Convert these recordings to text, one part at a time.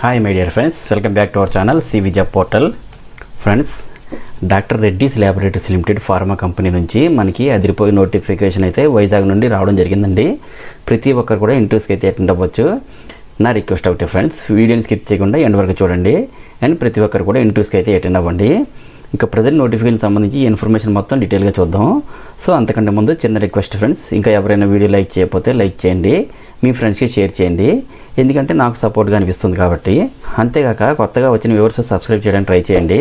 Hi my dear friends, welcome back to our channel CV job portal. Friends, doctor Reddy's laboratories limited pharma company నుంచి మనకి అదిరిపోయి notification అయితే వైజాగ్ నుండి రావడం జరిగిందండి. ప్రతి ఒక్కరు కూడా ఇంట్రెస్ట్కి అయితే అటెండ్ అవ్వచ్చు. నా రిక్వెస్ట్ ఒకటి ఫ్రెండ్స్, వీడియోని స్కిప్ చేయకుండా ఎండ్ వరకు చూడండి అండ్ ప్రతి ఒక్కరు కూడా ఇంట్రెస్ట్కి అయితే అటెండ్ అవ్వండి. ఇంకా ప్రజెంట్ నోటిఫికేషన్ సంబంధించి ఇన్ఫర్మేషన్ మొత్తం డీటెయిల్గా చూద్దాం. సో అంతకంటే ముందు చిన్న రిక్వెస్ట్ ఫ్రెండ్స్, ఇంకా ఎవరైనా వీడియో లైక్ చేయకపోతే లైక్ చేయండి, మీ ఫ్రెండ్స్కి షేర్ చేయండి, ఎందుకంటే నాకు సపోర్ట్గా అనిపిస్తుంది కాబట్టి. అంతేగాక కొత్తగా వచ్చిన వ్యూవర్స్ సబ్స్క్రైబ్ చేయడానికి ట్రై చేయండి.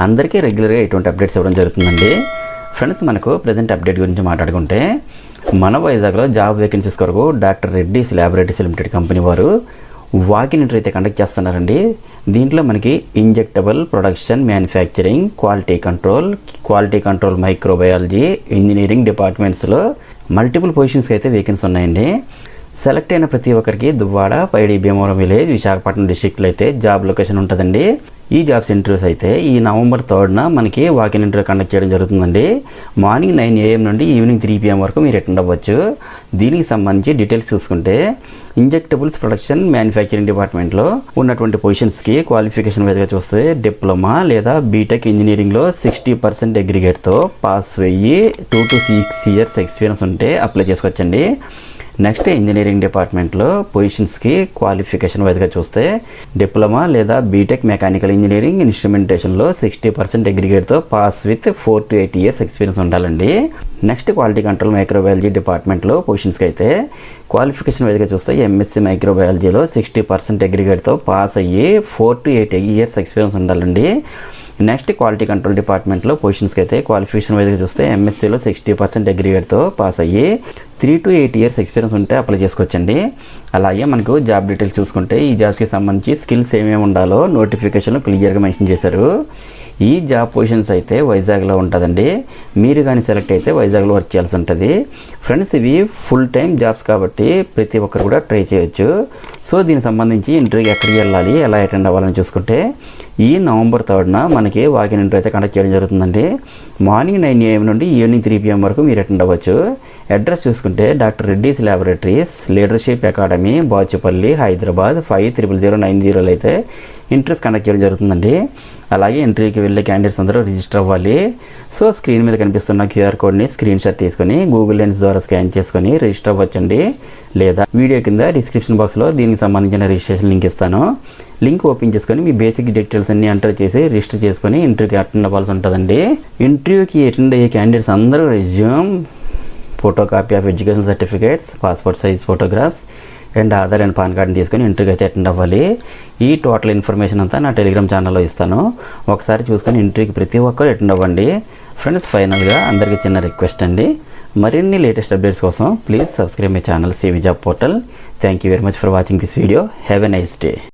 అందరికీ రెగ్యులర్గా ఇటువంటి అప్డేట్స్ ఇవ్వడం జరుగుతుందండి. ఫ్రెండ్స్, మనకు ప్రజెంట్ అప్డేట్ గురించి మాట్లాడుకుంటే, మన వైజాగ్లో జాబ్ వేకెన్సీస్ కొరకు doctor Reddy's laboratories limited company వారు వాకిన్ ఇంటర్వ్యూ అయితే కండక్ట్ చేస్తున్నారండి. దీంట్లో మనకి injectable production, manufacturing, quality control, microbiology, engineering డిపార్ట్మెంట్స్లో మల్టిపుల్ పొజిషన్స్కి అయితే వేకెన్సీ ఉన్నాయండి. సెలెక్ట్ అయిన ప్రతి ఒక్కరికి దువ్వాడ, పైడి, భీమవరం విలేజ్, విశాఖపట్నం డిస్ట్రిక్ట్లో అయితే జాబ్ లొకేషన్ ఉంటుందండి. ఈ జాబ్స్ ఇంటర్వ్యూస్ అయితే ఈ నవంబర్ 3న మనకి వాకిన్ ఇంటర్వ్యూ కండక్ట్ చేయడం జరుగుతుందండి. మార్నింగ్ 9 AM నుండి ఈవినింగ్ 3 PM వరకు మీరు అటెండ్ అవ్వచ్చు. దీనికి సంబంధించి డీటెయిల్స్ చూసుకుంటే, ఇంజెక్టబుల్స్ ప్రొడక్షన్ మ్యానుఫ్యాక్చరింగ్ డిపార్ట్మెంట్లో ఉన్నటువంటి పొజిషన్స్కి క్వాలిఫికేషన్ వైజ్గా చూస్తే డిప్లొమా లేదా బీటెక్ ఇంజనీరింగ్లో 60% అగ్రిగేట్తో పాస్ అయ్యి 2 to 6 years ఎక్స్పీరియన్స్ ఉంటే అప్లై చేసుకోవచ్చండి. నెక్స్ట్, ఇంజనీరింగ్ డిపార్ట్మెంట్లో పొజిషన్స్కి క్వాలిఫికేషన్ వైజ్గా చూస్తే డిప్లొమా లేదా బీటెక్ మెకానికల్ ఇంజనీరింగ్ ఇన్స్ట్రుమెంటేషన్లో 60% అగ్రిగేట్తో pass with 4 to 8 years experience ఉండాలండి. నెక్స్ట్, క్వాలిటీ కంట్రోల్ మైక్రోబయాలజీ డిపార్ట్మెంట్లో పొజిషన్స్కి అయితే క్వాలిఫికేషన్ వైజ్గా చూస్తే MSc మైక్రోబయాలజీలో 60% అగ్రిగేట్తో పాస్ అయ్యి 4 to 8 years ఎక్స్పీరియన్స్ ఉండాలండి. నెక్స్ట్, క్వాలిటీ కంట్రోల్ డిపార్ట్మెంట్లో పొజిషన్స్కి అయితే క్వాలిఫికేషన్ వైజ్గా చూస్తే MScలో 60% అగ్రిగేట్తో పాస్ అయ్యి 3 to 8 years ఎక్స్పీరియన్స్ ఉంటే అప్లై చేసుకోవచ్చండి. అలాగే మనకు జాబ్ డీటెయిల్స్ చూసుకుంటే, ఈ జాబ్స్కి సంబంధించి స్కిల్స్ ఏమేమి ఉండాలో నోటిఫికేషన్లో క్లియర్గా మెన్షన్ చేశారు. ఈ జాబ్ పొజిషన్స్ అయితే వైజాగ్లో ఉంటుందండి. మీరు కానీ సెలెక్ట్ అయితే వైజాగ్లో వర్క్ చేయాల్సి ఉంటుంది. ఫ్రెండ్స్, ఇవి ఫుల్ టైం జాబ్స్ కాబట్టి ప్రతి ఒక్కరు కూడా ట్రై చేయొచ్చు. సో దీనికి సంబంధించి ఇంటర్వ్యూకి ఎక్కడికి వెళ్ళాలి, ఎలా అటెండ్ అవ్వాలని చూసుకుంటే, ఈ నవంబర్ 3న మనకి వాకిన్ ఇంటర్వ్యూ అయితే కండక్ట్ చేయడం జరుగుతుందండి. మార్నింగ్ 9 AM నుండి ఈవినింగ్ 3 PM వరకు మీరు అటెండ్ అవ్వచ్చు. అడ్రస్ చూసుకుంటే, doctor Reddy's laboratories leadership academy, Bachupalli, Hyderabad 500090 అయితే ఇంటర్వ్యూస్ కండక్ట్ చేయడం జరుగుతుందండి. అలాగే ఇంటర్వ్యూకి వెళ్ళే క్యాండిడేట్స్ అందరూ రిజిస్టర్ అవ్వాలి. సో స్క్రీన్ మీద కనిపిస్తున్న QR కోడ్ని స్క్రీన్ షాట్ తీసుకొని గూగుల్ లెన్స్ ద్వారా స్కాన్ చేసుకొని రిజిస్టర్ అవ్వచ్చండి. లేదా వీడియో కింద డిస్క్రిప్షన్ బాక్స్లో దీనికి సంబంధించిన రిజిస్ట్రేషన్ లింక్ ఇస్తాను. లింక్ ఓపెన్ చేసుకొని మీ బేసిక్ డీటెయిల్స్ అన్ని ఎంటర్ చేసి రిజిస్టర్ చేసుకొని ఇంటర్వ్యూకి అటెండ్ అవ్వాల్సి ఉంటుందండి. ఇంటర్వ్యూకి అటెండ్ అయ్యే క్యాండిడేట్స్ అందరూ resume, photo copy of education certificates, passport size photographs and Aadhaar and pan కార్డ్ని తీసుకొని ఇంటర్వ్యూకి అయితే అటెండ్ అవ్వాలి. ఈ టోటల్ ఇన్ఫర్మేషన్ అంతా నా టెలిగ్రామ్ ఛానల్లో ఇస్తాను. ఒకసారి చూసుకొని ఇంటర్వ్యూకి ప్రతి ఒక్కరు అటెండ్ అవ్వండి. ఫ్రెండ్స్, ఫైనల్గా అందరికీ చిన్న రిక్వెస్ట్ అండి, మరిన్ని లేటెస్ట్ అప్డేట్స్ కోసం please subscribe my channel CV job portal. Thank you very much for watching this video. Have a nice day.